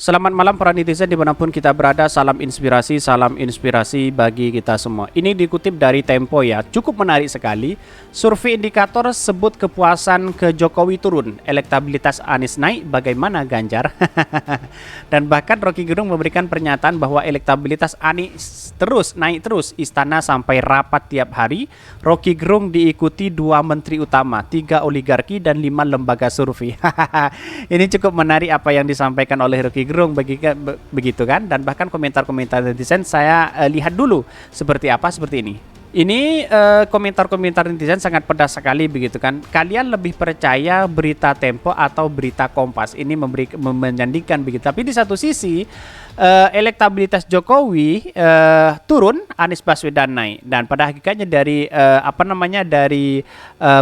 Selamat malam para netizen dimanapun kita berada, salam inspirasi bagi kita semua. Ini dikutip dari Tempo ya, cukup menarik sekali. Survei indikator sebut kepuasan ke Jokowi turun, elektabilitas Anies naik, bagaimana Ganjar? Dan bahkan Rocky Gerung memberikan pernyataan bahwa elektabilitas Anies naik terus, istana sampai rapat tiap hari. Rocky Gerung diikuti 2 menteri utama, 3 oligarki dan 5 lembaga survei. Ini cukup menarik apa yang disampaikan oleh Rocky Gerung begitu kan, dan bahkan komentar-komentar netizen saya lihat dulu seperti ini. Ini komentar-komentar netizen sangat pedas sekali begitu kan. Kalian lebih percaya berita Tempo atau berita Kompas? Ini menyandingkan begitu. Tapi di satu sisi elektabilitas Jokowi turun, Anies Baswedan naik. Dan pada hakikatnya dari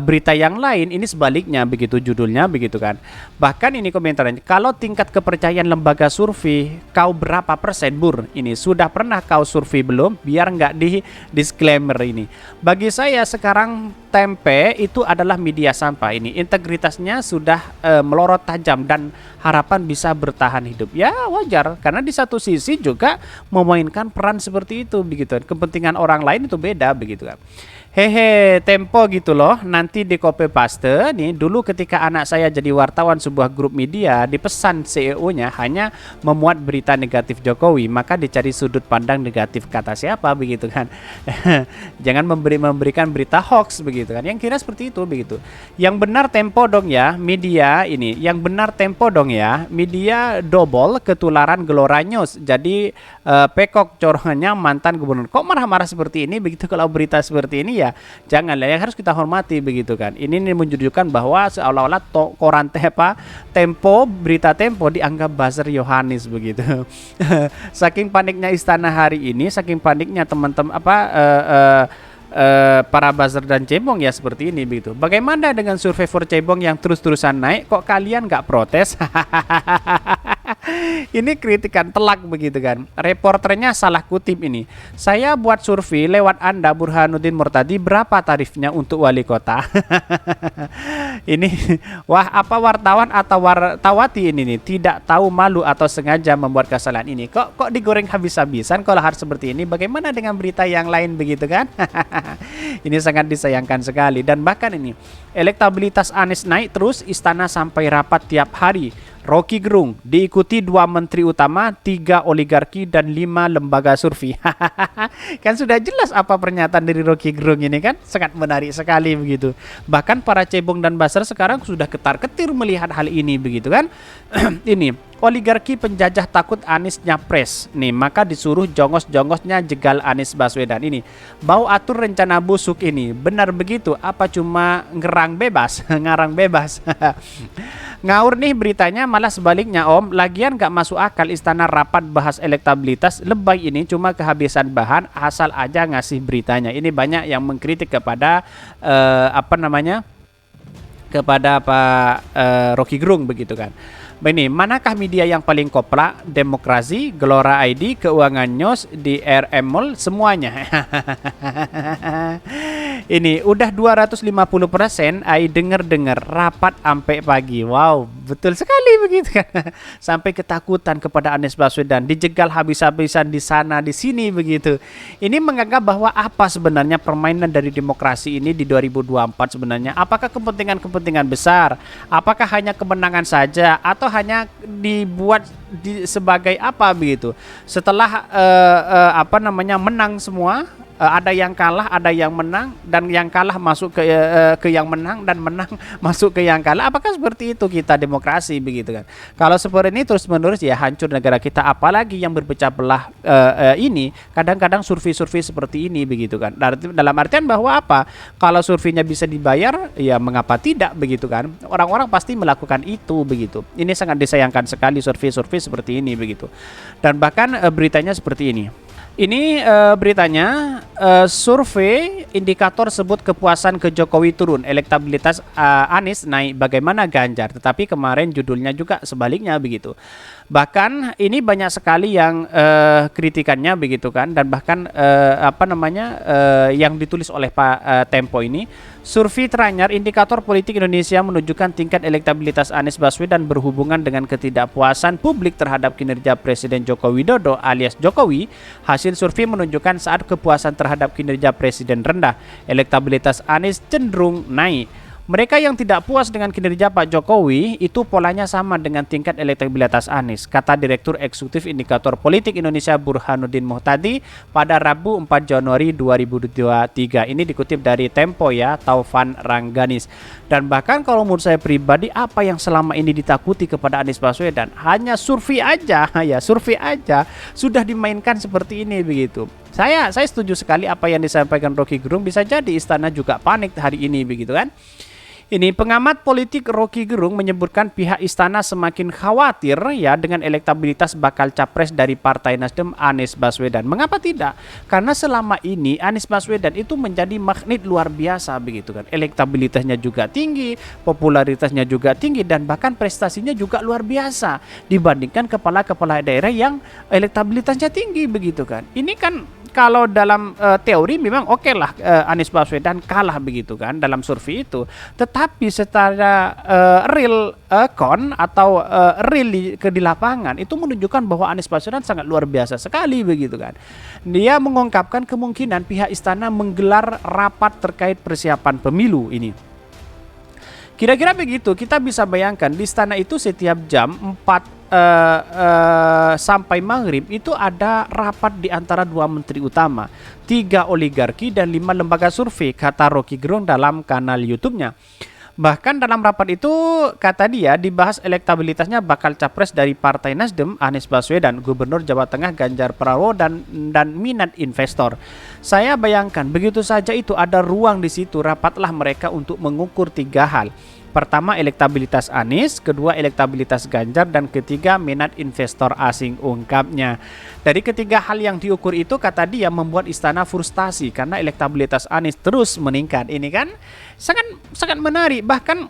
berita yang lain ini sebaliknya begitu judulnya begitu kan. Bahkan ini komentarnya, kalau tingkat kepercayaan lembaga survei kau berapa persen Bur? Ini sudah pernah kau survei belum? Biar nggak di disclaimer ini. Bagi saya sekarang Tempe itu adalah media sampah ini. Integritasnya sudah melorot tajam dan harapan bisa bertahan hidup. Ya wajar, karena di satu sisi juga memainkan peran seperti itu begitu. Kepentingan orang lain itu beda begitu kan. Hehe, Tempo gitu loh. Nanti di copy paste nih. Dulu ketika anak saya jadi wartawan sebuah grup media, dipesan CEO-nya hanya memuat berita negatif Jokowi, maka dicari sudut pandang negatif kata siapa begitu kan. Jangan memberikan berita hoax begitu kan. Yang kira seperti itu begitu. Yang benar Tempo dong ya, media ini. Yang benar Tempo dong ya, media double ketularan Gelora News. Jadi Pekok corongannya mantan gubernur. Kok marah-marah seperti ini begitu kalau berita seperti ini ya? Janganlah, yang harus kita hormati begitu kan. Ini menunjukkan bahwa seolah-olah koran Tempo, berita Tempo dianggap buzzer Yohanes begitu. Saking paniknya istana hari ini, saking paniknya teman-teman para buzzer dan cebong ya seperti ini begitu. Bagaimana dengan survei for cebong yang terus-terusan naik? Kok kalian nggak protes? Ini kritikan telak begitu kan. Reporternya salah kutip ini. Saya buat survei lewat Anda Burhanuddin Murtadi, berapa tarifnya untuk wali kota? Ini wah, apa wartawan atau wartawati ini nih tidak tahu malu atau sengaja membuat kesalahan ini? Kok digoreng habis-habisan kalau harus seperti ini? Bagaimana dengan berita yang lain begitu kan? Ini sangat disayangkan sekali. Dan bahkan ini elektabilitas Anies naik terus, istana sampai rapat tiap hari. Rocky Gerung diikuti 2 menteri utama, 3 oligarki dan 5 lembaga survei. Kan sudah jelas apa pernyataan dari Rocky Gerung ini kan, sangat menarik sekali begitu. Bahkan para cebong dan buzzer sekarang sudah ketar-ketir melihat hal ini begitu kan. Ini oligarki penjajah takut Anies nyapres nih, maka disuruh jongos-jongosnya jegal Anies Baswedan ini. Bau atur rencana busuk ini, benar begitu? Apa cuma ngarang bebas? Ngaur nih beritanya, malah sebaliknya Om. Lagian gak masuk akal istana rapat bahas elektabilitas, lebay ini cuma kehabisan bahan, asal aja ngasih beritanya. Ini banyak yang mengkritik kepada kepada Pak Rocky Gerung begitu kan. Ini manakah media yang paling koplak? Demokrasi, Gelora ID, Keuangan News, di RM Mall, semuanya. Ini udah 250%, dengar rapat sampai pagi. Wow, betul sekali begitu kan. Sampai ketakutan kepada Anies Baswedan, dijegal habis-habisan di sana di sini begitu. Ini menganggap bahwa apa sebenarnya permainan dari demokrasi ini di 2024 sebenarnya? Apakah kepentingan besar? Apakah hanya kemenangan saja atau hanya dibuat sebagai apa begitu? Setelah menang semua, ada yang kalah, ada yang menang, dan yang kalah masuk ke yang menang, dan menang masuk ke yang kalah. Apakah seperti itu kita demokrasi begitu kan? Kalau seperti ini terus-menerus ya hancur negara kita. Apalagi yang berpecah belah ini kadang-kadang survei-survei seperti ini begitu kan. Dalam artian bahwa apa? Kalau surveinya bisa dibayar, ya mengapa tidak begitu kan? Orang-orang pasti melakukan itu begitu. Ini sangat disayangkan sekali survei-survei seperti ini begitu. Dan bahkan beritanya seperti ini. Ini beritanya, survei indikator sebut kepuasan ke Jokowi turun, elektabilitas Anies naik, bagaimana Ganjar? Tetapi kemarin judulnya juga sebaliknya begitu. Bahkan ini banyak sekali yang kritikannya begitu kan, dan bahkan yang ditulis oleh Pak Tempo ini. Survei teranyar indikator politik Indonesia menunjukkan tingkat elektabilitas Anies Baswedan berhubungan dengan ketidakpuasan publik terhadap kinerja Presiden Joko Widodo alias Jokowi. Hasil survei menunjukkan saat kepuasan terhadap kinerja Presiden rendah, elektabilitas Anies cenderung naik. Mereka yang tidak puas dengan kinerja Pak Jokowi itu polanya sama dengan tingkat elektabilitas Anies, kata Direktur Eksekutif Indikator Politik Indonesia Burhanuddin Muhtadi pada Rabu 4 Januari 2023. Ini dikutip dari Tempo ya, Taufan Rangganis. Dan bahkan kalau menurut saya pribadi, apa yang selama ini ditakuti kepada Anies Baswedan, hanya survei aja ya, survei aja sudah dimainkan seperti ini begitu. Saya setuju sekali apa yang disampaikan Rocky Gerung, bisa jadi istana juga panik hari ini begitu kan. Ini pengamat politik Rocky Gerung menyebutkan pihak istana semakin khawatir ya dengan elektabilitas bakal capres dari Partai Nasdem Anies Baswedan. Mengapa tidak? Karena selama ini Anies Baswedan itu menjadi magnet luar biasa begitu kan. Elektabilitasnya juga tinggi, popularitasnya juga tinggi, dan bahkan prestasinya juga luar biasa dibandingkan kepala-kepala daerah yang elektabilitasnya tinggi begitu kan. Ini kan kalau dalam teori memang oke lah Anies Baswedan kalah begitu kan dalam survei itu. Tetapi secara real atau real di lapangan itu menunjukkan bahwa Anies Baswedan sangat luar biasa sekali begitu kan. Dia mengungkapkan kemungkinan pihak istana menggelar rapat terkait persiapan pemilu ini. Kira-kira begitu, kita bisa bayangkan di istana itu setiap jam 4 sampai maghrib itu ada rapat di antara 2 menteri utama, 3 oligarki dan 5 lembaga survei, kata Rocky Gerung dalam kanal YouTube-nya. Bahkan dalam rapat itu kata dia dibahas elektabilitasnya bakal capres dari Partai Nasdem Anies Baswedan, Gubernur Jawa Tengah Ganjar Pranowo dan minat investor. Saya bayangkan begitu saja itu ada ruang di situ, rapatlah mereka untuk mengukur 3 hal. Pertama elektabilitas Anies, kedua elektabilitas Ganjar, dan ketiga minat investor asing, ungkapnya. Dari ketiga hal yang diukur itu kata dia membuat istana frustasi karena elektabilitas Anies terus meningkat. Ini kan sangat menarik. Bahkan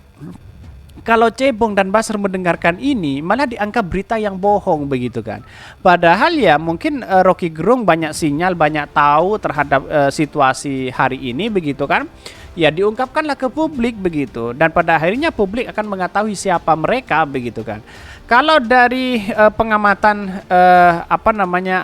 kalau Cebong dan Basar mendengarkan ini malah dianggap berita yang bohong begitu kan. Padahal ya mungkin Rocky Gerung banyak sinyal, banyak tahu terhadap situasi hari ini begitu kan. Ya diungkapkanlah ke publik begitu, dan pada akhirnya publik akan mengetahui siapa mereka begitu kan. Kalau dari pengamatan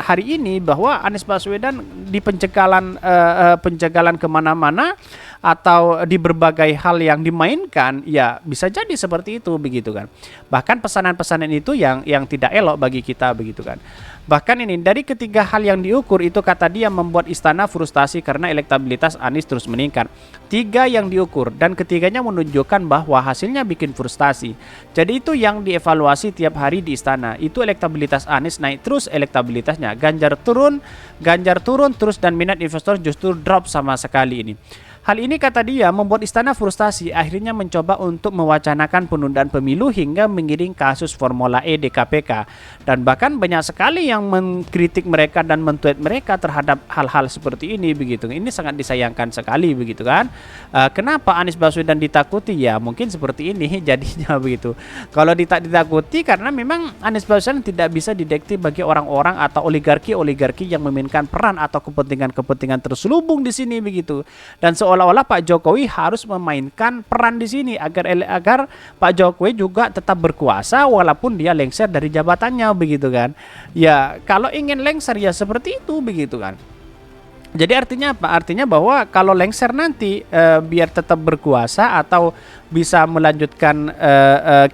hari ini bahwa Anies Baswedan di pencegalan kemana-mana atau di berbagai hal yang dimainkan, ya bisa jadi seperti itu begitu kan. Bahkan pesanan-pesanan itu yang tidak elok bagi kita begitu kan. Bahkan ini dari ketiga hal yang diukur itu kata dia membuat istana frustasi karena elektabilitas Anies terus meningkat. 3 yang diukur dan ketiganya menunjukkan bahwa hasilnya bikin frustasi. Jadi itu yang dievaluasi tiap hari di istana. Itu elektabilitas Anies naik terus elektabilitasnya. Ganjar turun terus, dan minat investor justru drop sama sekali ini. Hal ini kata dia membuat istana frustasi, akhirnya mencoba untuk mewacanakan penundaan pemilu hingga mengiring kasus Formula E di KPK. Dan bahkan banyak sekali yang mengkritik mereka dan mentweet mereka terhadap hal-hal seperti ini begitu. Ini sangat disayangkan sekali begitu kan. Kenapa Anies Baswedan ditakuti? Ya mungkin seperti ini jadinya begitu. Kalau ditakuti karena memang Anies Baswedan tidak bisa didekati bagi orang-orang atau oligarki yang memainkan peran atau kepentingan-kepentingan terselubung di sini begitu. Dan seolah-olah Pak Jokowi harus memainkan peran di sini agar Pak Jokowi juga tetap berkuasa walaupun dia lengser dari jabatannya begitu kan. Ya kalau ingin lengser ya seperti itu begitu kan. Jadi artinya apa? Artinya bahwa kalau lengser nanti biar tetap berkuasa atau bisa melanjutkan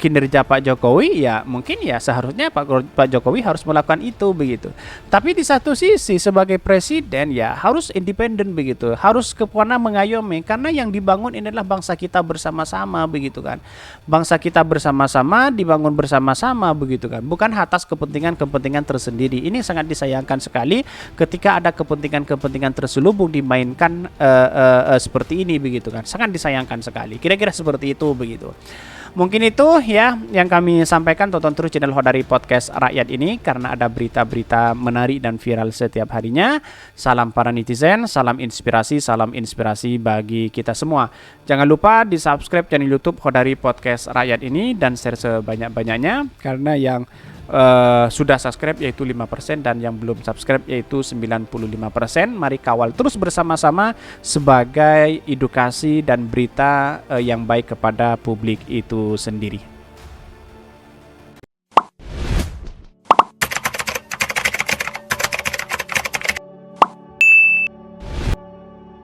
kinerja Pak Jokowi, ya mungkin ya seharusnya Pak Jokowi harus melakukan itu begitu. Tapi di satu sisi sebagai presiden ya harus independen begitu, harus kepona mengayomi karena yang dibangun ini adalah bangsa kita bersama-sama begitu kan. Bangsa kita bersama-sama dibangun bersama-sama begitu kan, bukan atas kepentingan-kepentingan tersendiri. Ini sangat disayangkan sekali ketika ada kepentingan-kepentingan terselubung dimainkan seperti ini begitu kan. Sangat disayangkan sekali. Kira-kira seperti itu begitu. Mungkin itu ya yang kami sampaikan. Tonton terus channel Hodari Podcast Rakyat ini karena ada berita-berita menarik dan viral setiap harinya. Salam para netizen, salam inspirasi bagi kita semua. Jangan lupa di subscribe channel YouTube Hodari Podcast Rakyat ini dan share sebanyak-banyaknya karena yang sudah subscribe yaitu 5% dan yang belum subscribe yaitu 95%. Mari kawal terus bersama-sama sebagai edukasi dan berita yang baik kepada publik itu sendiri.